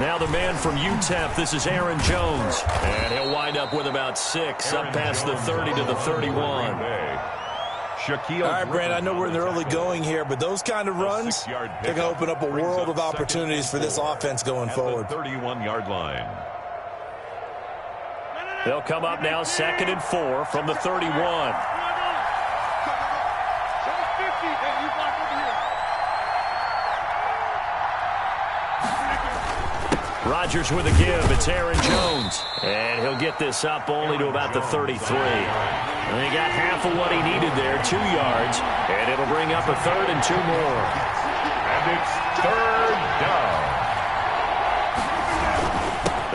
Now the man from UTEP, this is Aaron Jones. And he'll wind up with about 6, up past the 30 to the 31. All right, Brand, I know we're in the early going here, but those kind of runs, they're going to open up a world of opportunities for this offense going forward. 31-yard line. They'll come up now 2nd and 4 from the 31. Rodgers with a give. It's Aaron Jones. And he'll get this up only to about the 33. And he got half of what he needed there, 2 yards. And it'll bring up a 3rd and 2 more. And it's 3rd down.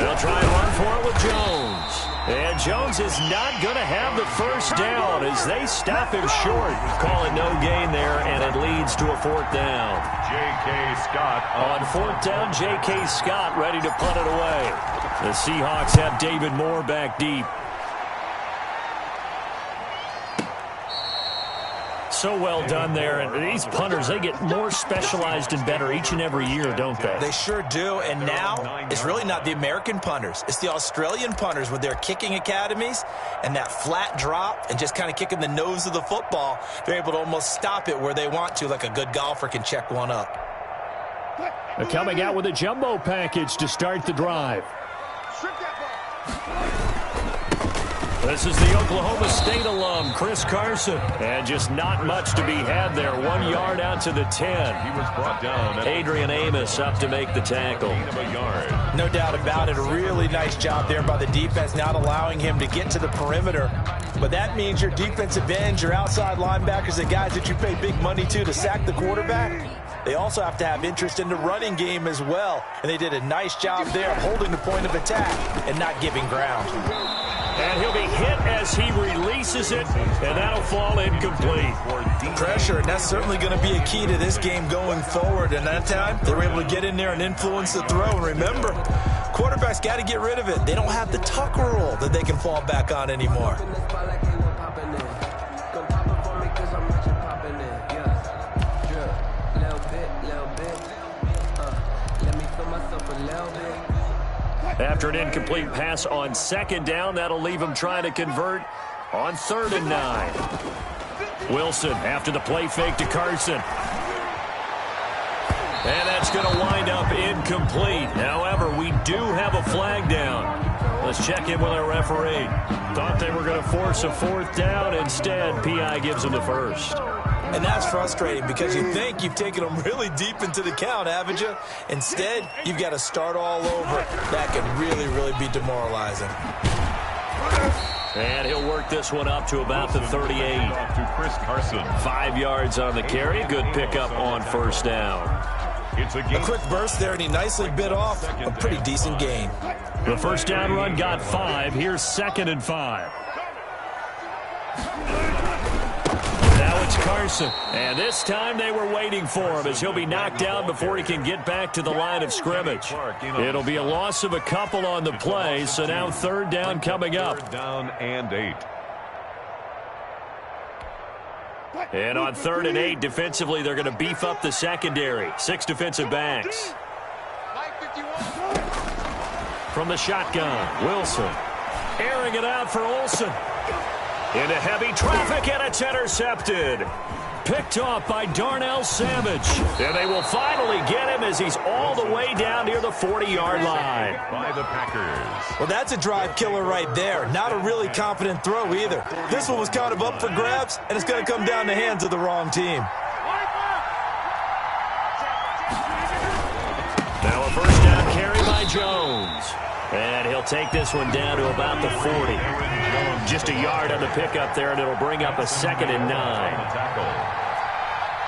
They'll try and run for it with Jones. And Jones is not going to have the first down as they stop him short. Call it no gain there, and it leads to a 4th down. J.K. Scott on 4th down. J.K. Scott ready to punt it away. The Seahawks have David Moore back deep. So well done there. And these punters, they get more specialized and better each and every year, don't they? They sure do. And now it's really not the American punters. It's the Australian punters with their kicking academies and that flat drop and just kind of kicking the nose of the football. They're able to almost stop it where they want to, like a good golfer can check one up. They're coming out with a jumbo package to start the drive. This is the Oklahoma State alum, Chris Carson. And just not much to be had there. 1 yard out to the 10. He was brought down. Adrian Amos up to make the tackle. No doubt about it. A really nice job there by the defense, not allowing him to get to the perimeter. But that means your defensive ends, your outside linebackers, the guys that you pay big money to sack the quarterback, they also have to have interest in the running game as well. And they did a nice job there holding the point of attack and not giving ground. And he'll be hit as he releases it, and that'll fall incomplete. Pressure, and that's certainly going to be a key to this game going forward. And that time, they were able to get in there and influence the throw. And remember, quarterbacks got to get rid of it. They don't have the tuck rule that they can fall back on anymore. After an incomplete pass on 2nd down, that'll leave him trying to convert on 3rd and 9. Wilson after the play fake to Carson. And that's going to wind up incomplete. However, we do have a flag down. Let's check in with our referee. Thought they were going to force a 4th down. Instead, P.I. gives them the first. And that's frustrating because you think you've taken them really deep into the count, haven't you? Instead, you've got to start all over. That can really, really be demoralizing. And he'll work this one up to about the 38. To Chris Carson. 5 yards on the carry. Good pickup on 1st down. It's a quick burst there, and he nicely bit off a pretty decent gain. The 1st down run got 5. Here's 2nd and 5. Now it's Carson. And this time they were waiting for him as he'll be knocked down before he can get back to the line of scrimmage. It'll be a loss of a couple on the play, so now 3rd down coming up. 3rd down and 8. And on 3rd and 8, defensively, they're going to beef up the secondary. 6 defensive backs. From the shotgun, Wilson. Airing it out for Olsen. Into heavy traffic, and it's intercepted. Picked off by Darnell Savage. And they will finally get him as he's all the way down near the 40-yard line. By the Packers. Well, that's a drive killer right there. Not a really confident throw either. This one was kind of up for grabs, and it's going to come down the hands of the wrong team. Now a 1st down carry by Jones. And he'll take this one down to about the 40. Just a yard on the pickup there, and it'll bring up a 2nd and 9.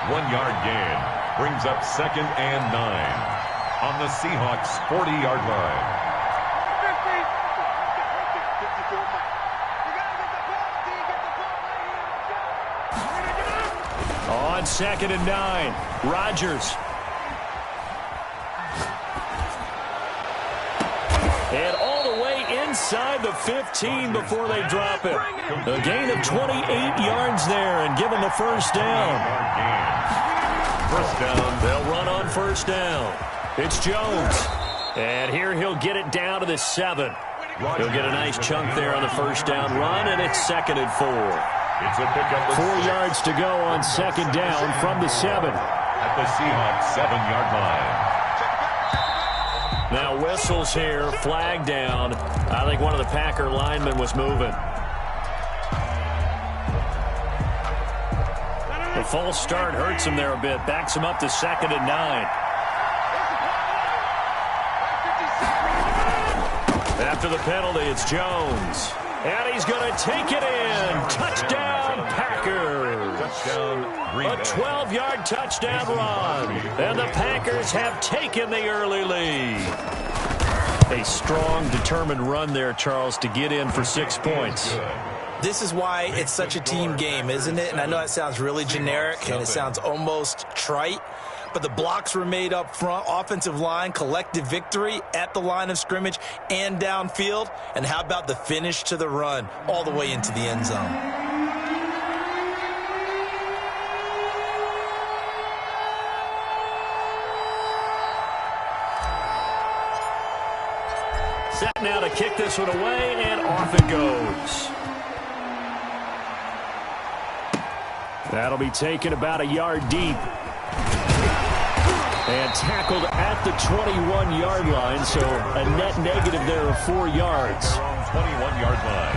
1 yard gain brings up 2nd and 9 on the Seahawks 40-yard line. On 2nd and 9, Rodgers. And all the way inside the 15 before they drop it. A gain of 28 yards there and give them the 1st down. 1st down. They'll run on 1st down. It's Jones. And here he'll get it down to the 7. He'll get a nice chunk there on the first down run, and it's 2nd and 4. It's a pickup. 4 yards to go on 2nd down from the 7. At the Seahawks 7-yard line. Now whistles here, flag down. I think one of the Packer linemen was moving. The false start hurts him there a bit. Backs him up to 2nd and 9. After the penalty, it's Jones. And he's going to take it in. Touchdown, Packers. Touchdown, Green Bay. A 12-yard touchdown run. And the Packers have taken the early lead. A strong, determined run there, Charles, to get in for 6 points. This is why it's such a team game, isn't it? And I know that sounds really generic, and it sounds almost trite. But the blocks were made up front, offensive line, collective victory at the line of scrimmage and downfield. And how about the finish to the run all the way into the end zone? Set now to kick this one away, and off it goes. That'll be taken about a yard deep. And tackled at the 21-yard line, so a net negative there of 4 yards. 21-yard line.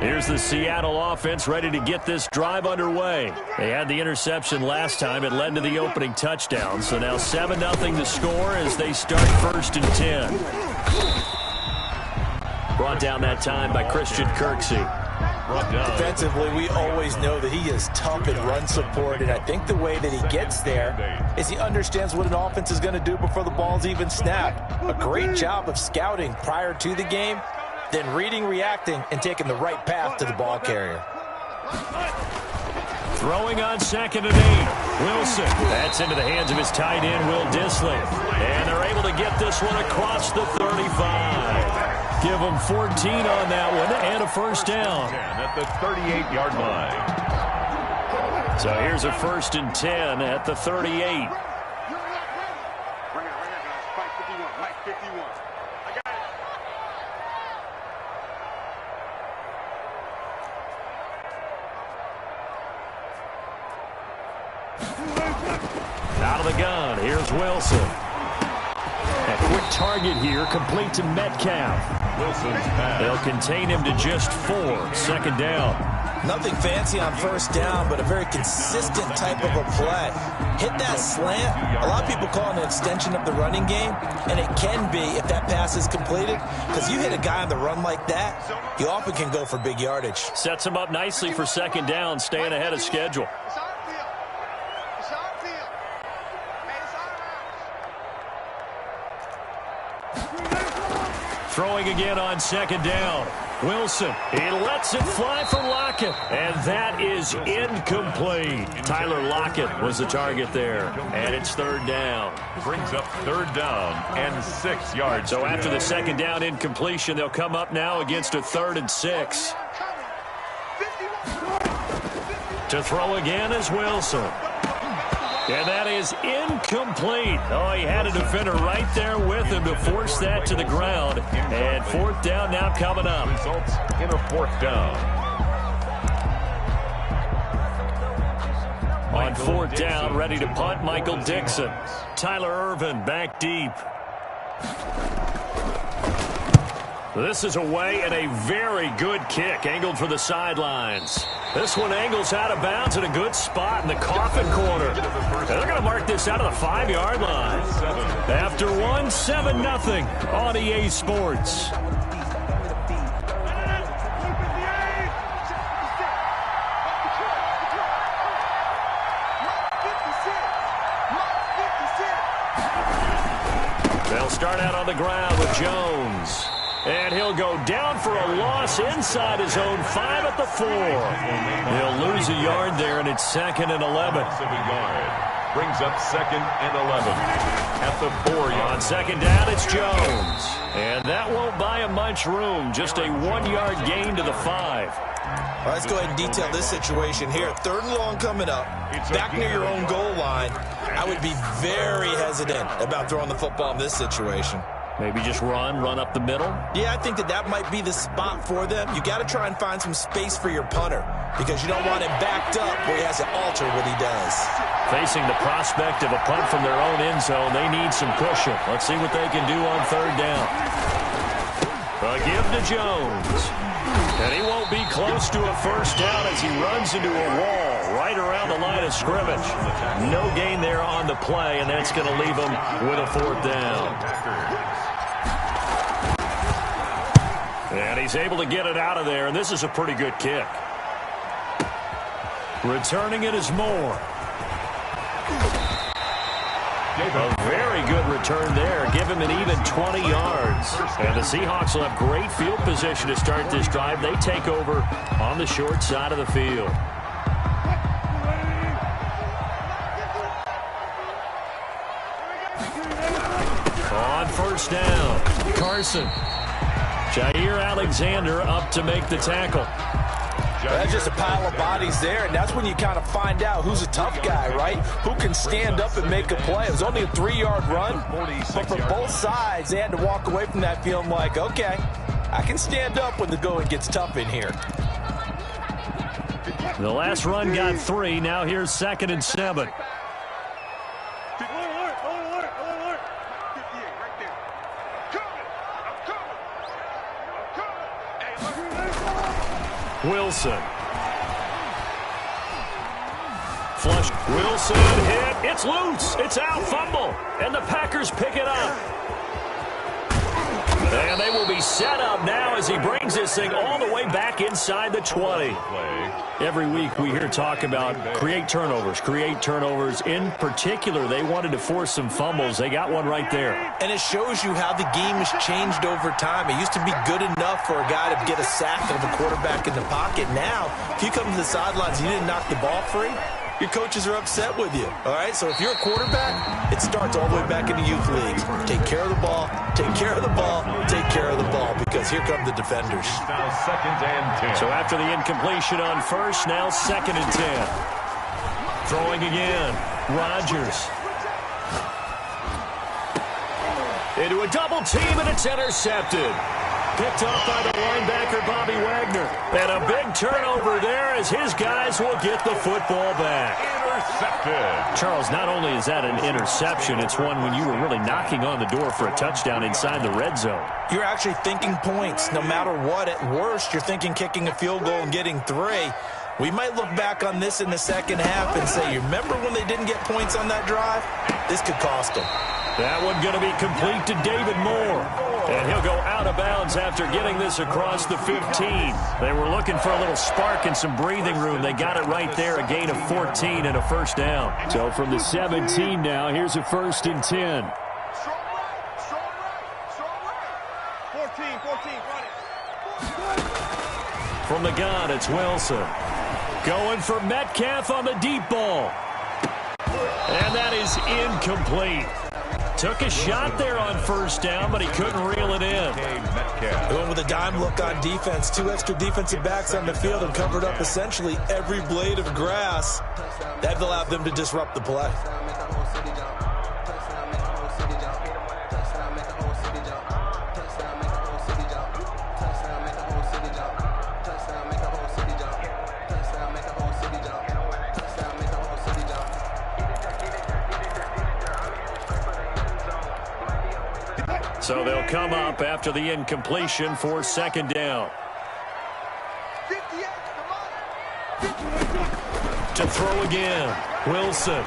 Here's the Seattle offense ready to get this drive underway. They had the interception last time. It led to the opening touchdown. So now 7-0 to score as they start 1st and 10. Brought down that time by Christian Kirksey. Defensively, we always know that he is tough in run support, and I think the way that he gets there is he understands what an offense is going to do before the ball's even snapped. A great job of scouting prior to the game, then reading, reacting, and taking the right path to the ball carrier. Throwing on 2nd and 8. Wilson. That's into the hands of his tight end, Will Dissly. And they're able to get this one across the 35. Give them 14 on that one and a first down. At the 38-yard line. So here's a 1st and 10 at the 38. Out of the gun, here's Wilson. A quick target here, complete to Metcalf. Wilson's pass. They'll contain him to just 4. 2nd down. Nothing fancy on first down, but a very consistent type of a play. Hit that slant. A lot of people call it an extension of the running game, and it can be if that pass is completed, because you hit a guy on the run like that, you often can go for big yardage. Sets him up nicely for 2nd down, staying ahead of schedule. Throwing again on 2nd down. Wilson, he lets it fly for Lockett, and that is incomplete. Tyler Lockett was the target there, and it's 3rd down. Brings up 3rd down and 6 yards. So after the 2nd down incompletion, they'll come up now against a 3rd and 6. To throw again is Wilson. And that is incomplete. Oh, he had a defender right there with him to force that to the ground. And 4th down now coming up. Results in a 4th down. On 4th down, ready to punt, Michael Dixon. Tyler Irvin back deep. This is away and a very good kick, angled for the sidelines. This one angles out of bounds in a good spot in the coffin corner. They're going to mark this out of the 5-yard line. After one, 7-0 on EA Sports. They'll start out on the ground with Jones. And he'll go down for a loss inside his own 5 at the 4. He'll lose a yard there, and it's 2nd and 11. Brings up 2nd and 11 at the 4-yard. On 2nd down, it's Jones. And that won't buy him much room. Just a 1-yard gain to the 5. All right, let's go ahead and detail this situation here. 3rd and long coming up. Back near your own goal line. I would be very hesitant about throwing the football in this situation. Maybe just run up the middle? Yeah, I think that might be the spot for them. You got to try and find some space for your punter because you don't want him backed up where he has to alter what he does. Facing the prospect of a punt from their own end zone, they need some cushion. Let's see what they can do on 3rd down. A give to Jones. And he won't be close to a 1st down as he runs into a wall right around the line of scrimmage. No gain there on the play, and that's going to leave him with a 4th down. And he's able to get it out of there, and this is a pretty good kick. Returning it is Moore. A very good return there. Give him an even 20 yards. And the Seahawks will have great field position to start this drive. They take over on the short side of the field. On 1st down, Carson. Jair Alexander up to make the tackle. That's just a pile of bodies there, and that's when you kind of find out who's a tough guy, right? Who can stand up and make a play. It was only a 3-yard run, but for both sides, they had to walk away from that feeling like, okay, I can stand up when the going gets tough in here. The last run got 3. Now here's 2nd and 7. Wilson. Flush. Wilson hit. It's loose. It's out. Fumble. And the Packers pick it up. And they will be set up now as he brings this thing all the way back inside the 20. Every week we hear talk about create turnovers. In particular, they wanted to force some fumbles. They got one right there. And it shows you how the game has changed over time. It used to be good enough for a guy to get a sack of a quarterback in the pocket. Now, if you come to the sidelines and you didn't knock the ball free, your coaches are upset with you. All right, so if you're a quarterback, it starts all the way back in the youth leagues. Take care of the ball, take care of the ball, take care of the ball, because here come the defenders. Now 2nd and 10. So after the incompletion on 1st, now 2nd and 10. Throwing again. Rodgers. Into a double team, and it's intercepted. Picked off by the linebacker, Bobby Wagner. And a big turnover there as his guys will get the football back. Intercepted. Charles, not only is that an interception, it's one when you were really knocking on the door for a touchdown inside the red zone. You're actually thinking points. No matter what, at worst, you're thinking kicking a field goal and getting 3. We might look back on this in the 2nd half and say, you remember when they didn't get points on that drive? This could cost them. That one going to be complete to David Moore. And he'll go out of bounds after getting this across the 15. They were looking for a little spark and some breathing room. They got it right there, a gain of 14 and a 1st down. So from the 17 now, here's a 1st and 10. 14, From the gun, it's Wilson. Going for Metcalf on the deep ball. And that is incomplete. Took a shot there on 1st down, but he couldn't reel it in. Going with a dime look on defense. 2 extra defensive backs on the field and covered up essentially every blade of grass. That allowed them to disrupt the play. So they'll come up after the incompletion for 2nd down. To throw again, Wilson.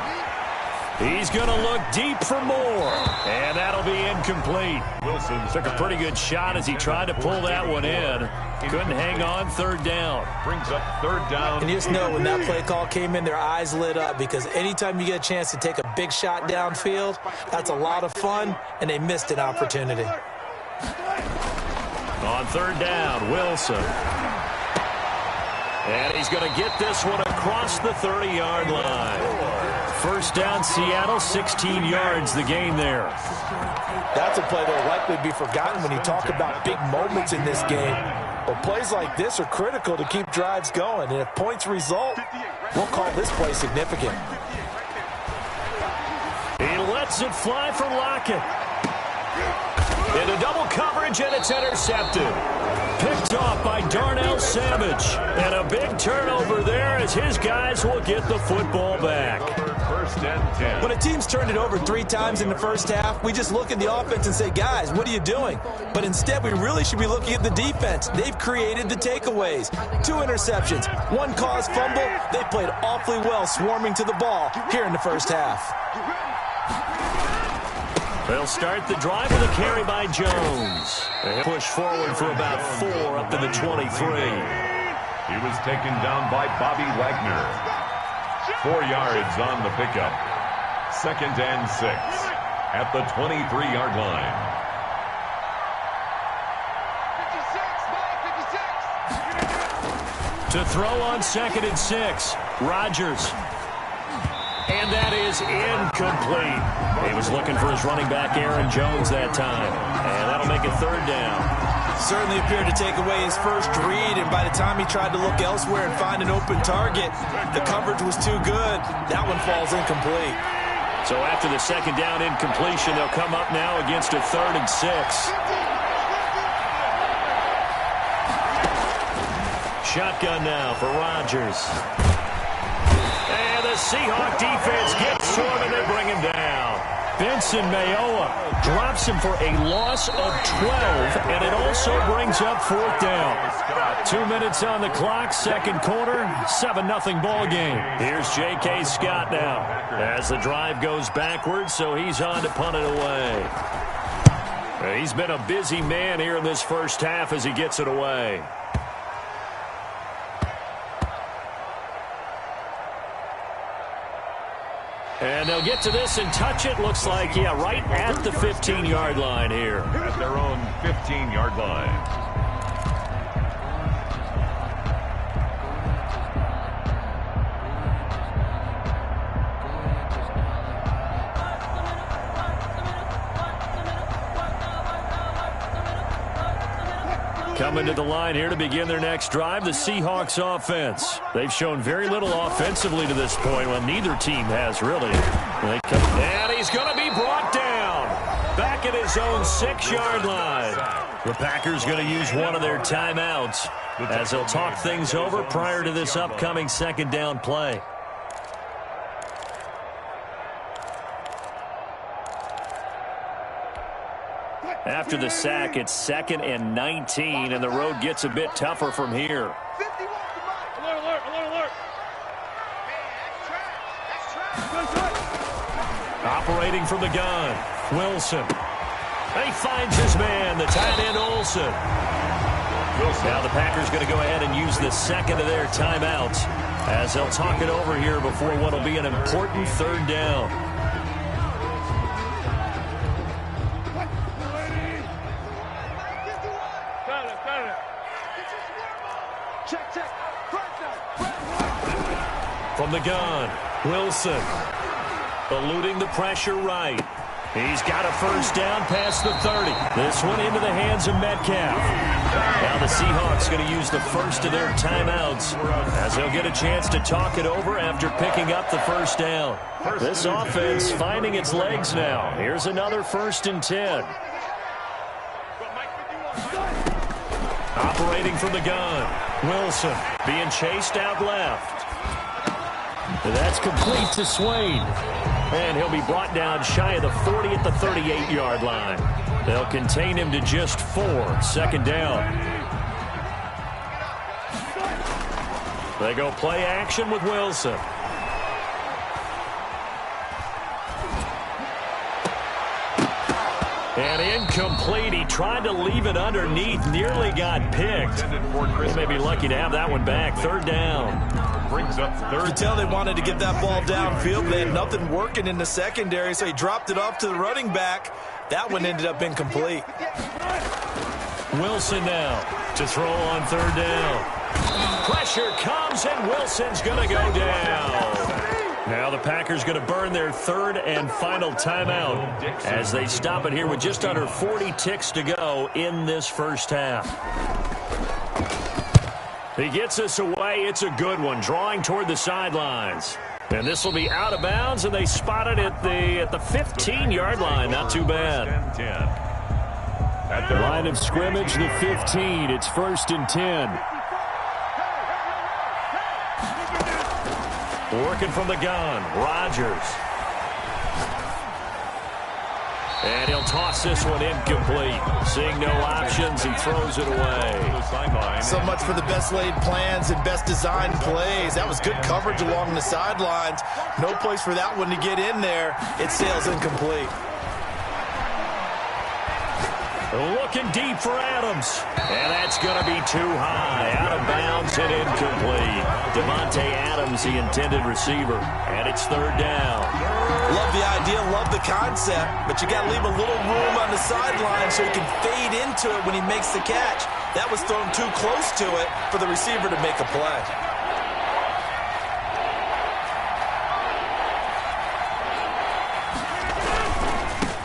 He's going to look deep for more, and that'll be incomplete. Wilson took a pretty good shot as he tried to pull that one in. Couldn't hang on. 3rd down. Brings up 3rd down. And you just know when that play call came in, their eyes lit up because anytime you get a chance to take a big shot downfield, that's a lot of fun, and they missed an opportunity. On 3rd down, Wilson. And he's going to get this one across the 30-yard line. First down, Seattle, 16 yards the gain there. That's a play that will likely be forgotten when you talk about big moments in this game. But plays like this are critical to keep drives going. And if points result, we'll call this play significant. He lets it fly for Lockett. Into double coverage, and it's intercepted. Picked off by Darnell Savage. And a big turnover there as his guys will get the football back. First and 10. When a team's turned it over 3 times in the first half, we just look at the offense and say, guys, what are you doing? But instead, we really should be looking at the defense. They've created the takeaways. 2 interceptions, 1 caused fumble. They played awfully well swarming to the ball here in the first half. They'll start the drive with a carry by Jones. They push forward for about 4 up to the 23. He was taken down by Bobby Wagner. 4 yards on the pickup. Second and 6 at the 23-yard line. 56, to throw on second and 6, Rodgers. And that is incomplete. He was looking for his running back, Aaron Jones, that time. And that'll make it third down. Certainly appeared to take away his first read, and by the time he tried to look elsewhere and find an open target, the coverage was too good. That one falls incomplete. So after the second down incompletion, they'll come up now against a 3rd and 6. Shotgun now for Rodgers. And the Seahawk defense gets to him, and they bring him down. Benson Mayowa drops him for a loss of 12, and it also brings up 4th down. 2 minutes on the clock, second quarter, 7-0 ball game. Here's J.K. Scott now as the drive goes backwards, so he's on to punt it away. He's been a busy man here in this first half as he gets it away. And they'll get to this and touch it. Looks like, yeah, right at the 15-yard line here. At their own 15-yard line. Coming to the line here to begin their next drive, the Seahawks offense. They've shown very little offensively to this point. Well, neither team has, really. And he's going to be brought down. Back at his own 6-yard line. The Packers going to use one of their timeouts as they'll talk things over prior to this upcoming second down play. After the sack, it's 2nd and 19, and the road gets a bit tougher from here. Operating from the gun, Wilson. He finds his man, the tight end Olsen. Now the Packers going to go ahead and use the second of their timeouts as they'll talk it over here before what will be an important 3rd down. From the gun, Wilson eluding the pressure right. He's got a first down past the 30. This one into the hands of Metcalf. Now the Seahawks going to use the first of their timeouts as they'll get a chance to talk it over after picking up the first down. This offense finding its legs now. Here's another 1st and 10. Operating from the gun, Wilson being chased out left. That's complete to Swain. And he'll be brought down shy of the 40 at the 38-yard line. They'll contain him to just 4, 2nd down. They go play action with Wilson. And incomplete. He tried to leave it underneath. Nearly got picked. He may be lucky to have that one back. 3rd down. Brings up 3rd. You could tell they wanted to get that ball downfield. They had nothing working in the secondary, so he dropped it off to the running back. That one ended up incomplete. Wilson now to throw on 3rd down. Pressure comes, and Wilson's going to go down. Now the Packers going to burn their third and final timeout as they stop it here with just under 40 ticks to go in this first half. He gets us away. It's a good one, drawing toward the sidelines. And this will be out of bounds, and they spot it at the 15-yard line. Not too bad. At the line of scrimmage, the 15. It's 1st and 10. Working from the gun, Rodgers. And he'll toss this one incomplete. Seeing no options, he throws it away. So much for the best laid plans and best designed plays. That was good coverage along the sidelines. No place for that one to get in there. It sails incomplete. Looking deep for Adams. And that's going to be too high. Out of bounds and incomplete. Devontae Adams, the intended receiver. And it's 3rd down. Love the idea, love the concept, but you got to leave a little room on the sideline so he can fade into it when he makes the catch. That was thrown too close to it for the receiver to make a play.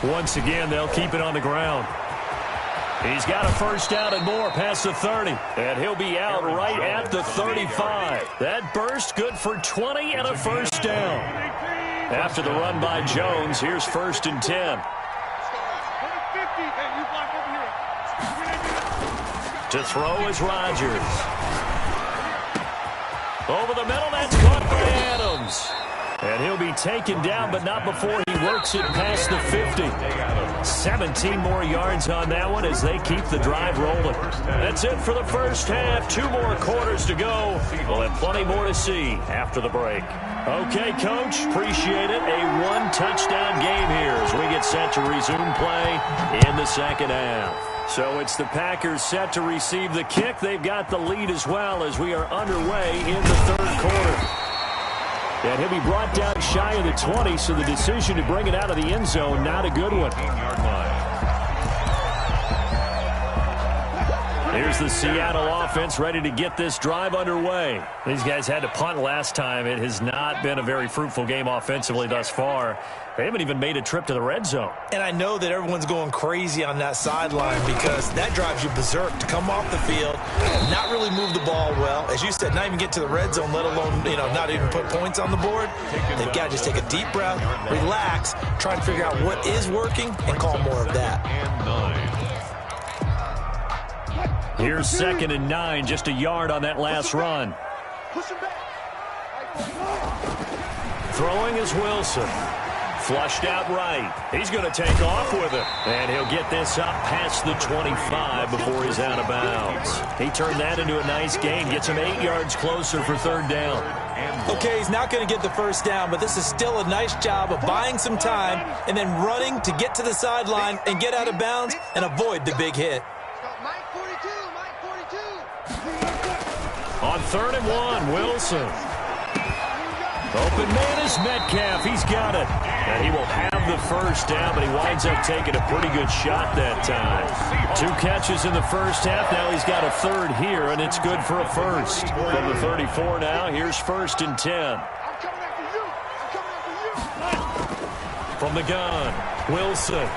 Once again, they'll keep it on the ground. He's got a 1st down and more past the 30. And he'll be out right at the 35. That burst good for 20 and a 1st down. After the run by Jones, here's 1st and 10. To throw is Rodgers. Over the middle, that's caught by Adams. And he'll be taken down, but not before he works it past the 50. 17 more yards on that one as they keep the drive rolling. That's it for the first half. 2 more quarters to go. We'll have plenty more to see after the break. Okay, Coach, appreciate it. A 1-touchdown game here as we get set to resume play in the second half. So it's the Packers set to receive the kick. They've got the lead as well as we are underway in the 3rd quarter. And he'll be brought down shy of the 20, so the decision to bring it out of the end zone, not a good one. Here's the Seattle offense ready to get this drive underway. These guys had to punt last time. It has not been a very fruitful game offensively thus far. They haven't even made a trip to the red zone. And I know that everyone's going crazy on that sideline because that drives you berserk to come off the field, not really move the ball well. As you said, not even get to the red zone, let alone, not even put points on the board. They've got to just take a deep breath, relax, try and figure out what is working, and call more of that. Here's 2nd and 9, just a yard on that last run. Throwing is Wilson. Flushed out right. He's going to take off with it. And he'll get this up past the 25 before he's out of bounds. He turned that into a nice gain. Gets him 8 yards closer for 3rd down. Okay, he's not going to get the 1st down, but this is still a nice job of buying some time and then running to get to the sideline and get out of bounds and avoid the big hit. On 3rd and 1, Wilson. Open man is Metcalf. He's got it. And he will have the 1st down, but he winds up taking a pretty good shot that time. 2 catches in the first half. Now he's got a 3rd here, and it's good for a 1st. From the 34 now, here's 1st and 10. From the gun, Wilson.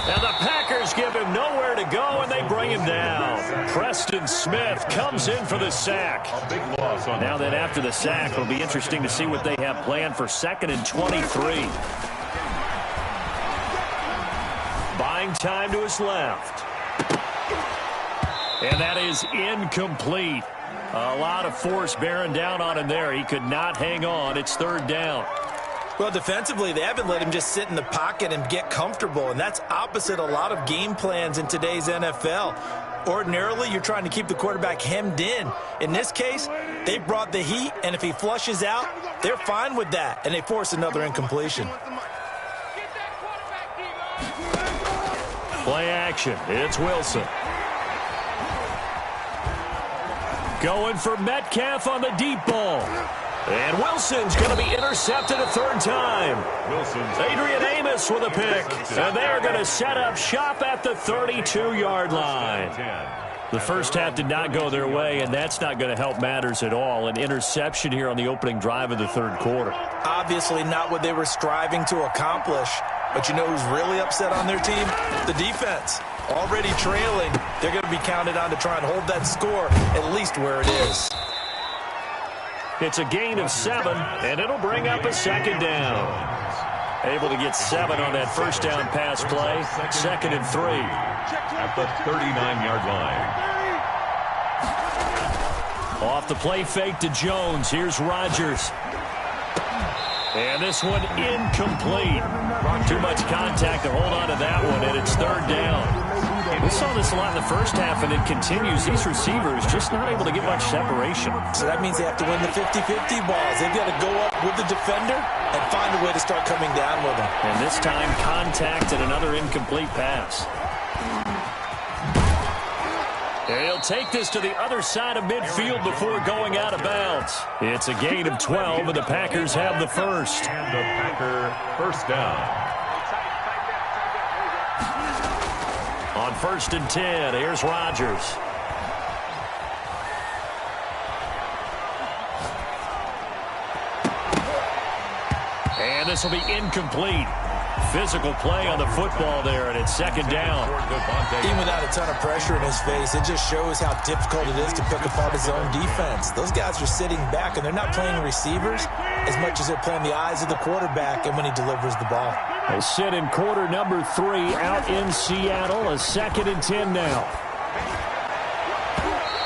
And the Packers give him nowhere to go, and they bring him down. Preston Smith comes in for the sack. Now then, after the sack, it'll be interesting to see what they have planned for 2nd and 23. Buying time to his left. And that is incomplete. A lot of force bearing down on him there. He could not hang on. It's 3rd down. Well, defensively, they haven't let him just sit in the pocket and get comfortable, and that's opposite a lot of game plans in today's NFL. Ordinarily, you're trying to keep the quarterback hemmed in. In this case, they brought the heat, and if he flushes out, they're fine with that, and they force another incompletion. Play action. It's Wilson. Going for Metcalf on the deep ball. And Wilson's going to be intercepted a 3rd time. Adrian Amos with a pick. And they're going to set up shop at the 32-yard line. The first half did not go their way, and that's not going to help matters at all. An interception here on the opening drive of the third quarter. Obviously not what they were striving to accomplish. But you know who's really upset on their team? The defense. Already trailing. They're going to be counted on to try and hold that score at least where it is. It's a gain of 7, and it'll bring up a second down. Able to get 7 on that first down pass play. 2nd and 3. At the 39-yard line. Off the play fake to Jones. Here's Rodgers. And this one incomplete. Too much contact to hold on to that one, and it's 3rd down. We saw this a lot in the first half, and it continues. These receivers just not able to get much separation. So that means they have to win the 50-50 balls. They've got to go up with the defender and find a way to start coming down with them. And this time, contact and another incomplete pass. He'll take this to the other side of midfield before going out of bounds. It's a gain of 12, and the Packers have the first. And the Packer first down. On 1st and 10, here's Rodgers. And this will be incomplete. Physical play on the football there, and it's 2nd down. Even without a ton of pressure in his face, it just shows how difficult it is to pick apart his own defense. Those guys are sitting back, and they're not playing receivers as much as they're playing the eyes of the quarterback and when he delivers the ball. They sit in quarter number 3 out in Seattle. A 2nd and 10 now.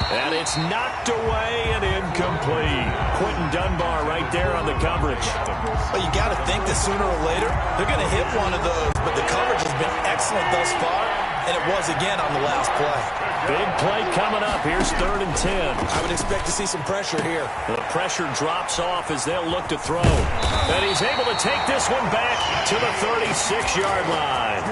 And it's knocked away and incomplete. Quentin Dunbar right there on the coverage. Well, you got to think that sooner or later they're going to hit one of those, but the coverage has been excellent thus far, and it was again on the last play. Big play coming up. Here's 3rd and 10. I would expect to see some pressure here. The pressure drops off as they'll look to throw. And he's able to take this one back to the 36-yard line.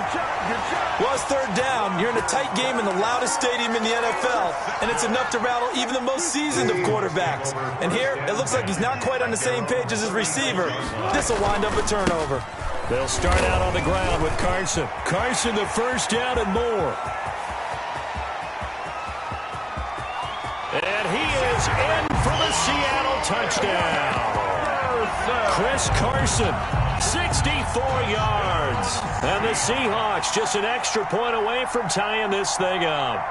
Well, it's 3rd down. You're in a tight game in the loudest stadium in the NFL, and it's enough to rattle even the most seasoned of quarterbacks. And here, it looks like he's not quite on the same page as his receiver. This will wind up a turnover. They'll start out on the ground with Carson. Carson, the first down and more. And he is in for the Seattle touchdown. Chris Carson, 64 yards. And the Seahawks just an extra point away from tying this thing up.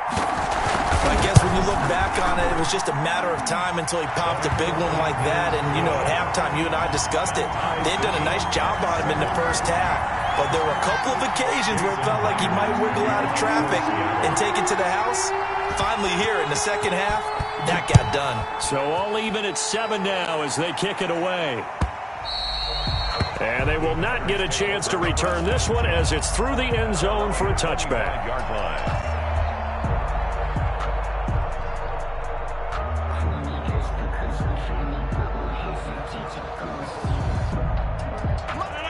I guess when you look back on it, it was just a matter of time until he popped a big one like that. And, you know, at halftime, you and I discussed it. They'd done a nice job on him in the first half. But there were a couple of occasions where it felt like he might wiggle out of traffic and take it to the house. Finally here in the second half, that got done. So all even at 7 now as they kick it away. And they will not get a chance to return this one as it's through the end zone for a touchback. Yard line.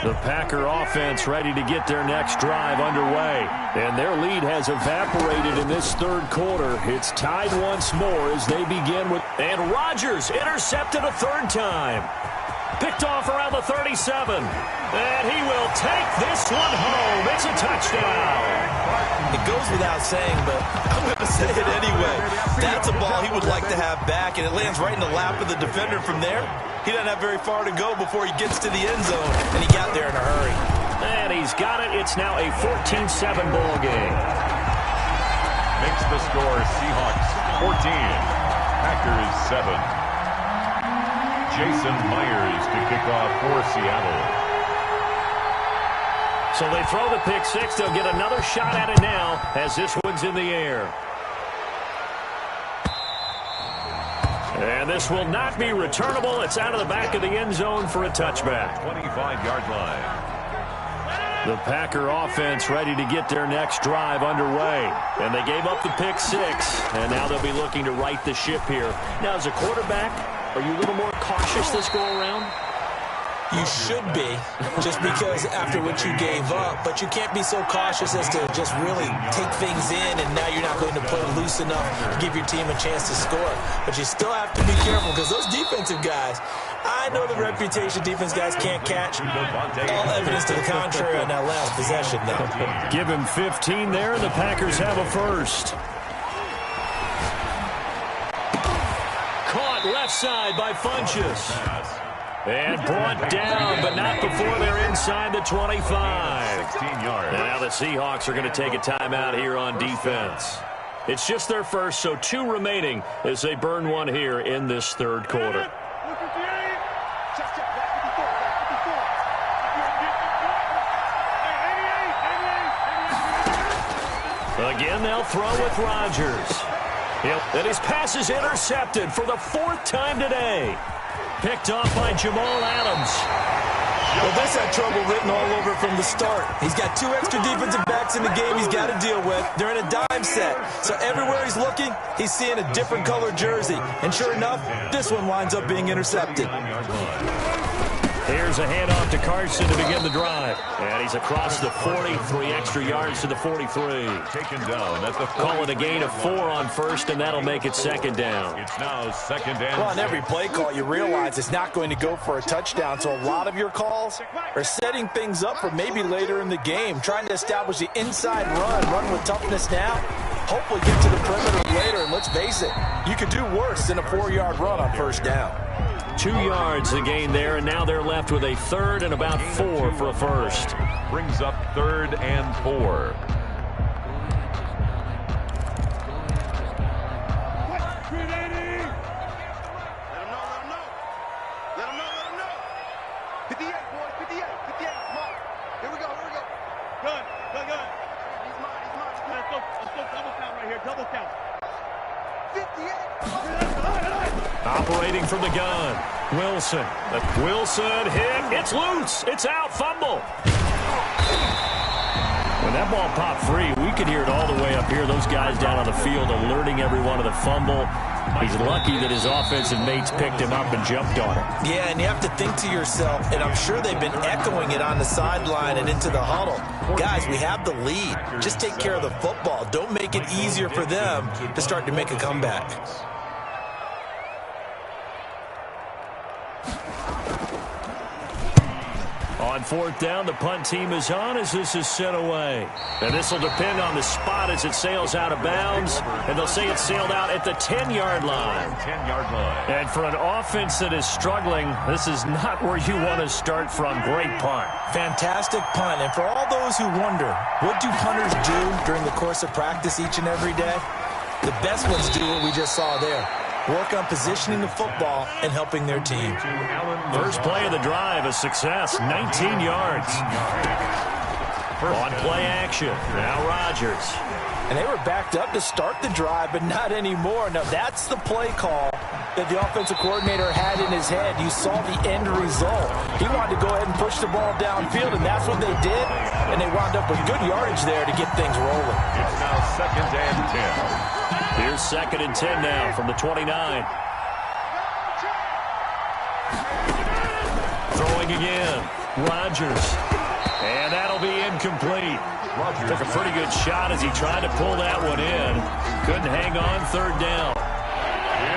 The Packer offense ready to get their next drive underway. And their lead has evaporated in this third quarter. It's tied once more as they begin with... And Rodgers intercepted a 3rd time. Picked off around the 37. And he will take this one home. It's a touchdown. It goes without saying, but I'm going to say it anyway. That's a ball he would like to have back, and it lands right in the lap of the defender from there. He doesn't have very far to go before he gets to the end zone, and he got there in a hurry. And he's got it. It's now a 14-7 ball game. Makes the score Seahawks 14, Packers 7. Jason Myers to kick off for Seattle. So they throw the pick six. They'll get another shot at it now as this one's in the air. And this will not be returnable. It's out of the back of the end zone for a touchback. 25-yard line. The Packer offense ready to get their next drive underway. And they gave up the pick six. And now they'll be looking to right the ship here. Now, as a quarterback, are you a little more cautious this go around? You should be, just because after what you gave up, but you can't be so cautious as to just really take things in, and now you're not going to play loose enough to give your team a chance to score. But you still have to be careful, because those defensive guys, I know the reputation defense guys can't catch. All evidence to the contrary on that last possession, though. Give him 15 there, and the Packers have a first. left side by Funchess. And brought down, but not before they're inside the 25. 16 yards. Now the Seahawks are going to take a timeout here on defense. It's just their first, so 2 remaining as they burn one here in this third quarter. Again, they'll throw with Rodgers. And his pass is intercepted for the 4th time today. Picked off by Jamal Adams. Well, this had trouble written all over from the start. He's got 2 extra defensive backs in the game he's got to deal with. They're in a dime set. So everywhere he's looking, he's seeing a different color jersey. And sure enough, this one winds up being intercepted. Here's a handoff to Carson to begin the drive. And he's across the 40, 3 extra yards to the 43. Taken down at the 40. Call it a gain of 4 on first, and that'll make it 2nd down. It's now 2nd and Well, on every play call, you realize it's not going to go for a touchdown. So a lot of your calls are setting things up for maybe later in the game, trying to establish the inside run with toughness now. Hopefully get to the perimeter later, and let's face it, you could do worse than a 4-yard run on first down. 2 yards the gain there, and now they're left with a 3rd and about 4 for a first. brings up 3rd and 4. Operating from the gun, Wilson. Wilson hit. It's loose. It's out. Fumble. When that ball popped free, we could hear it all the way up here. Those guys down on the field alerting everyone of the fumble. He's lucky that his offensive mates picked him up and jumped on it. Yeah, and you have to think to yourself, and I'm sure they've been echoing it on the sideline and into the huddle. Guys, we have the lead. Just take care of the football. Don't make it easier for them to start to make a comeback. On 4th down, the punt team is on as this is sent away. And this will depend on the spot as it sails out of bounds. And they'll say it sailed out at the 10-yard line. 10-yard line. And for an offense that is struggling, this is not where you want to start from. Great punt. Fantastic punt. And for all those who wonder, what do punters do during the course of practice each and every day? The best ones do what we just saw there. Work on positioning the football and helping their team. First play of the drive, a success, 19 yards. On play action, now Rodgers. And they were backed up to start the drive, but not anymore. Now that's the play call that the offensive coordinator had in his head. You saw the end result. He wanted to go ahead and push the ball downfield, and that's what they did. And they wound up with good yardage there to get things rolling. It's now 2nd and 10. Here's 2nd and 10 now from the 29. Throwing again. Rodgers. And that'll be incomplete. Took a pretty good shot as he tried to pull that one in. Couldn't hang on 3rd down.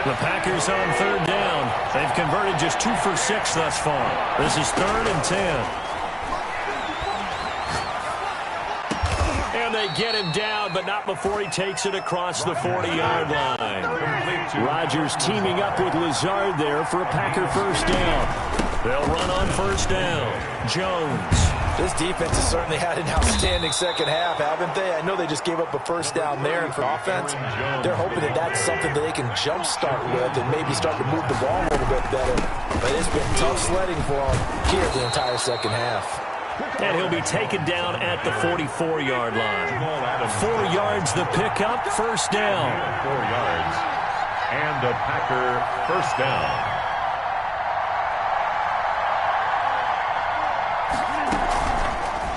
The Packers on 3rd down. They've converted just 2 for 6 thus far. This is 3rd and 10. And they get him down, but not before he takes it across the 40-yard line. Rodgers teaming up with Lazard there for a Packer first down. They'll run on first down. Jones. This defense has certainly had an outstanding second half, haven't they? I know they just gave up a first down there, and for offense, they're hoping that that's something that they can jumpstart with and maybe start to move the ball a little bit better. But it's been tough sledding for them here the entire second half. And he'll be taken down at the 44-yard line. 4 yards the pickup, first down. 4 yards. And a Packer first down.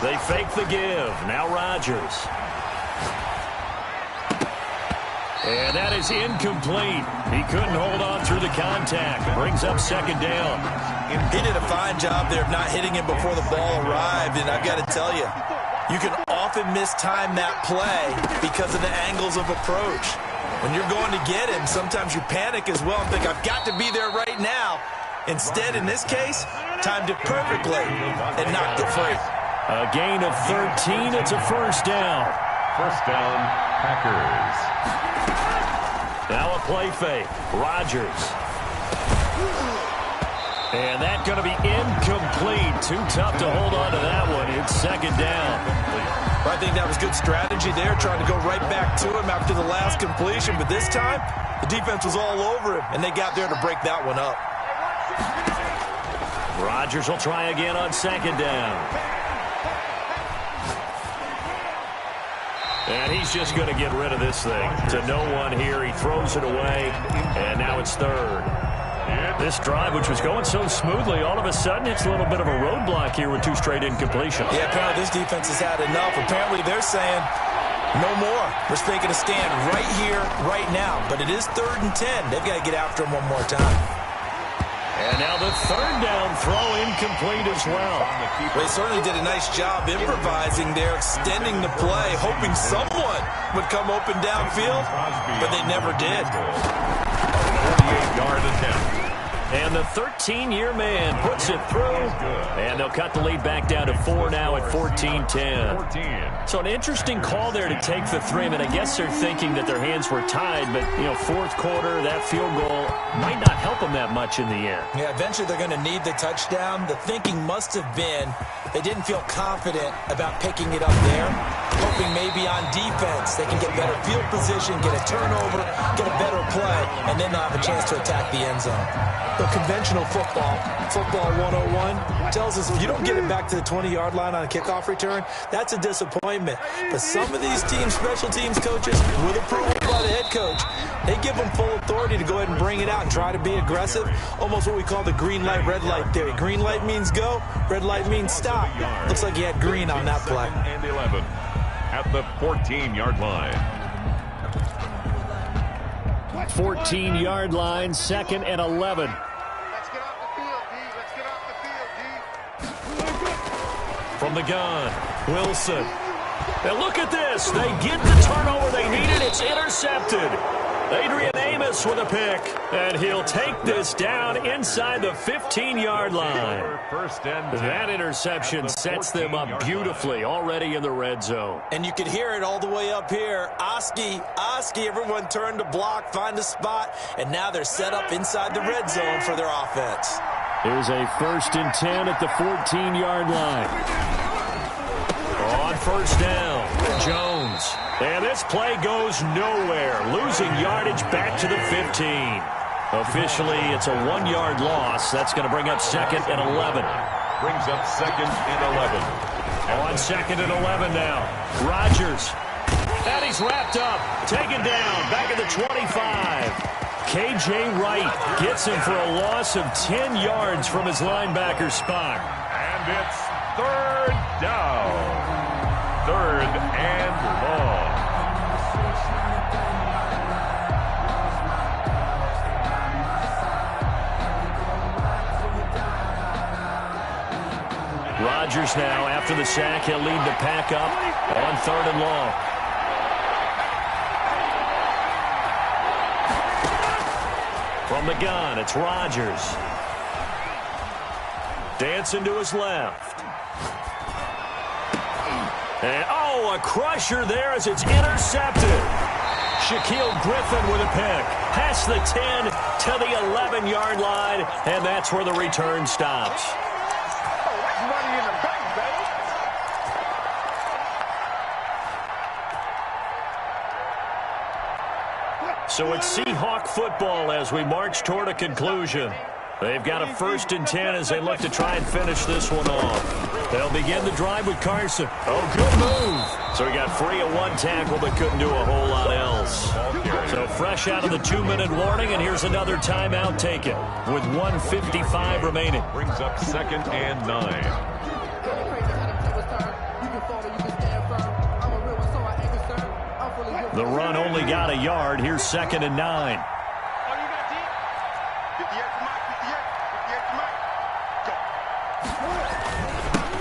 They fake the give. Now Rodgers. And that is incomplete. He couldn't hold on through the contact. Brings up 2nd down. He did a fine job there of not hitting him before the ball arrived, and I've got to tell you, you can often mistime that play because of the angles of approach. When you're going to get him, sometimes you panic as well and think, I've got to be there right now. Instead, in this case, timed it perfectly and knocked it free. A gain of 13. It's a first down. First down, Packers. Now a play fake. Rodgers. And that's going to be incomplete. Too tough to hold on to that one. It's second down. I think that was good strategy there, trying to go right back to him after the last completion. But this time, the defense was all over him, and they got there to break that one up. Rodgers will try again on second down. And he's just going to get rid of this thing. To no one here. He throws it away, and now it's third. This drive, which was going so smoothly, all of a sudden it's a little bit of a roadblock here with two straight incompletions. Yeah, apparently this defense has had enough. Apparently they're saying no more. We're taking a stand right here, right now. But it is 3rd and 10. They've got to get after him one more time. And now the third down throw incomplete as well. They certainly did a nice job improvising there, extending the play, hoping someone would come open downfield, but they never did. 48-yard attempt. And the 13-year man puts it through, and they'll cut the lead back down to 4 now at 14-10. So an interesting call there to take the 3. I mean, I guess they're thinking that their hands were tied, but, you know, fourth quarter, that field goal might not help them that much in the end. Yeah, eventually they're going to need the touchdown. The thinking must have been they didn't feel confident about picking it up there, hoping maybe on defense they can get better field position, get a turnover, get a better play, and then they'll have a chance to attack the end zone. The conventional football 101, tells us if you don't get it back to the 20-yard line on a kickoff return, that's a disappointment. But some of these teams, special teams coaches, with approval by the head coach, they give them full authority to go ahead and bring it out and try to be aggressive, almost what we call the green light, red light theory. Green light means go, red light means stop. Looks like he had green on that play. And 11 at the 14-yard line. 14-yard line, 2nd and 11. Let's get off the field, D. Let's get off the field, D. From the gun, Wilson. And look at this. They get the turnover they needed. It's intercepted. Adrian Amos with a pick. And he'll take this down inside the 15-yard line. That interception sets them up beautifully already in the red zone. And you could hear it all the way up here. Oski, everyone turned to block, find a spot, and now they're set up inside the red zone for their offense. Here's a 1st and 10 at the 14-yard line. On first down, Jones. And this play goes nowhere. Losing yardage back to the 15. Officially, it's a 1-yard loss. That's going to bring up 2nd and 11. Brings up 2nd and 11. On 2nd and 11 now. Rodgers. And he's wrapped up. Taken down. Back at the 25. K.J. Wright gets him for a loss of 10 yards from his linebacker spot. And it's 3rd down. 3rd and long. Rodgers now, after the sack, he'll lead the pack up on 3rd and long. From the gun, it's Rodgers. Dancing to his left. And, a crusher there as it's intercepted. Shaquille Griffin with a pick. Past the 10 to the 11-yard line, and that's where the return stops. That's money in the bank, baby. So it's Seahawk football as we march toward a conclusion. They've got a 1st and 10 as they look to try and finish this one off. They'll begin the drive with Carson. Oh, good move. So he got free of 1 tackle but couldn't do a whole lot else. So fresh out of the 2-minute warning, and here's another timeout taken with 1:55 remaining. Brings up 2nd and 9. The run only got a yard. Here's 2nd and 9.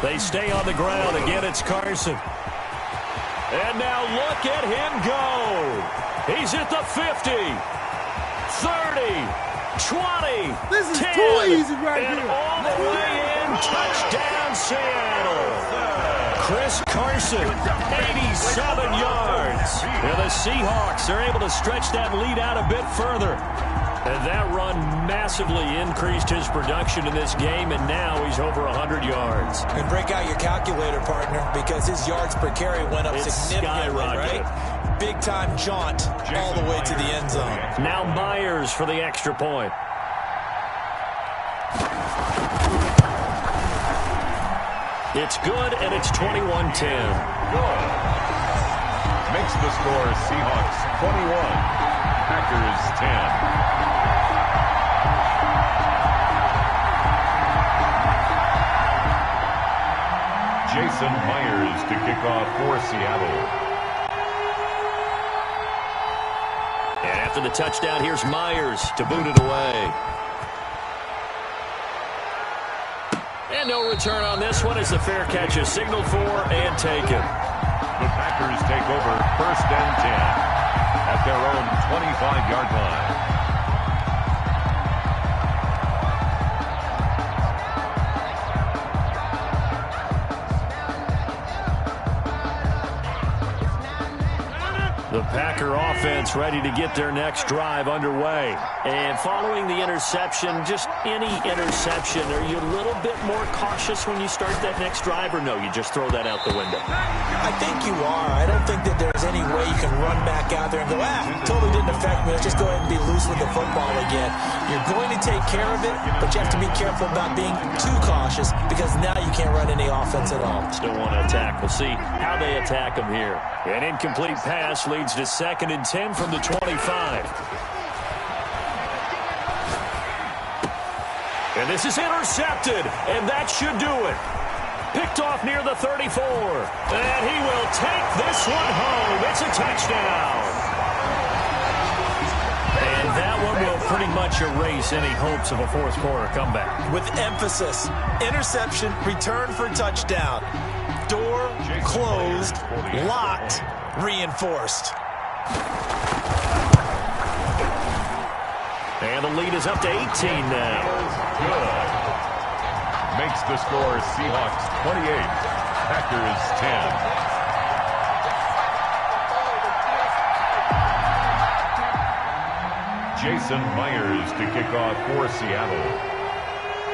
They stay on the ground. Again, it's Carson. And now look at him go. He's at the 50, 30, 20, this is 10, too easy right and here. all the way in. Touchdown, Seattle. Chris Carson, 87 yards. And the Seahawks are able to stretch that lead out a bit further. And that run massively increased his production in this game, and now he's over 100 yards. And break out your calculator, partner, because his yards per carry went up significantly, right? Big-time jaunt all the way to the end zone. Now Myers for the extra point. It's good, and it's 21-10. Good. Makes the score Seahawks 21, Packers 10. Jason Myers to kick off for Seattle. And after the touchdown, here's Myers to boot it away. And no return on this one as the fair catch is signaled for and taken. The Packers take over 1st and 10 at their own 25-yard line. The Packer offense ready to get their next drive underway. And following the interception, just any interception, are you a little bit more cautious when you start that next drive, or no, you just throw that out the window? I think you are. I don't think that there's any way you can run back out there and go, totally didn't affect me. Let's just go ahead and be loose with the football again. You're going to take care of it, but you have to be careful about being too cautious because now you can't run any offense at all. Still want to attack. We'll see how they attack them here. An incomplete pass leads to 2nd and 10 from the 25. And this is intercepted, and that should do it. Picked off near the 34. And he will take this one home. It's a touchdown. And that one will pretty much erase any hopes of a fourth quarter comeback. With emphasis, interception, return for touchdown. Door closed, locked, reinforced. And the lead is up to 18 now. Good. Makes the score Seahawks 28, Packers 10. Jason Myers to kick off for Seattle.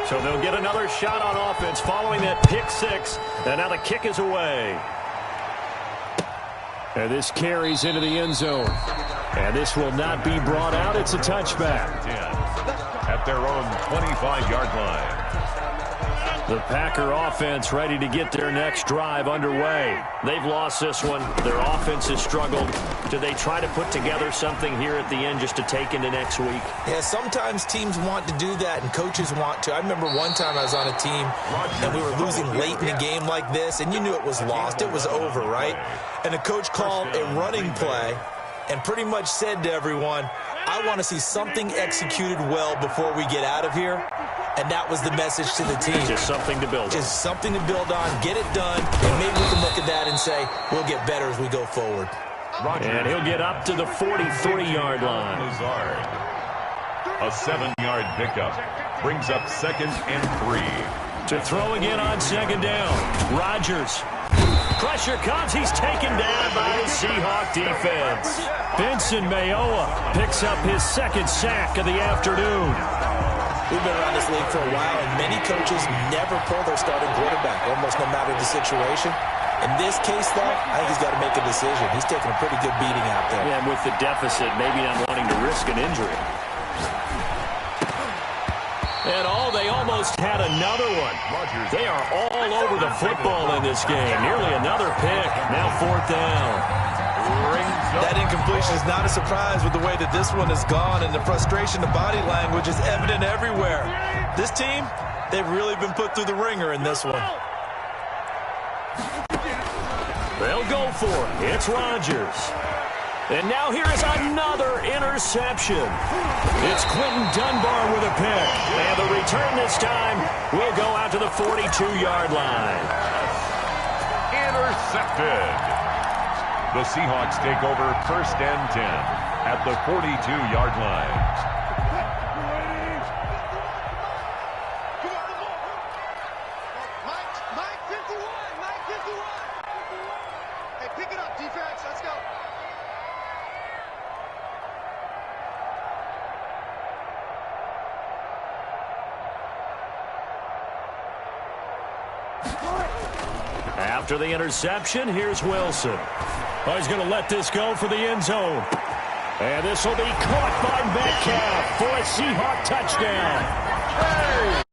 So they'll get another shot on offense following that pick six. And now the kick is away. And this carries into the end zone. And this will not be brought out. It's a touchback. 10 at their own 25-yard line. The Packer offense ready to get their next drive underway. They've lost this one. Their offense has struggled. Do they try to put together something here at the end just to take into next week? Yeah, sometimes teams want to do that and coaches want to. I remember one time I was on a team and we were losing late in a game like this, and you knew it was lost. It was over, right? And the coach called a running play and pretty much said to everyone, I want to see something executed well before we get out of here. And that was the message to the team. Just something to build on. Just something to build on, get it done, and maybe we can look at that and say, we'll get better as we go forward. And he'll get up to the 43-yard line. A 7-yard pickup brings up 2nd and 3. To throw again on 2nd down. Rodgers. Pressure comes. He's taken down by the Seahawk defense. Benson Mayowa picks up his 2nd sack of the afternoon. We've been around this league for a while, and many coaches never pull their starting quarterback, almost no matter the situation. In this case, though, I think he's got to make a decision. He's taking a pretty good beating out there. Yeah, and with the deficit, maybe not wanting to risk an injury. And they almost had another one. They are all over the football in this game. Nearly another pick. Now 4th down. That incompletion is not a surprise with the way that this one has gone, and the frustration, the body language is evident everywhere. This team, they've really been put through the ringer in this one. They'll go for it. It's Rodgers. And now here is another interception. It's Quentin Dunbar with a pick. And the return this time will go out to the 42-yard line. Intercepted. The Seahawks take over 1st and 10 at the 42-yard line. Mike 51. Hey, pick it up, defense. Let's go. After the interception, here's Wilson. Oh, he's going to let this go for the end zone. And this will be caught by Metcalf for a Seahawk touchdown.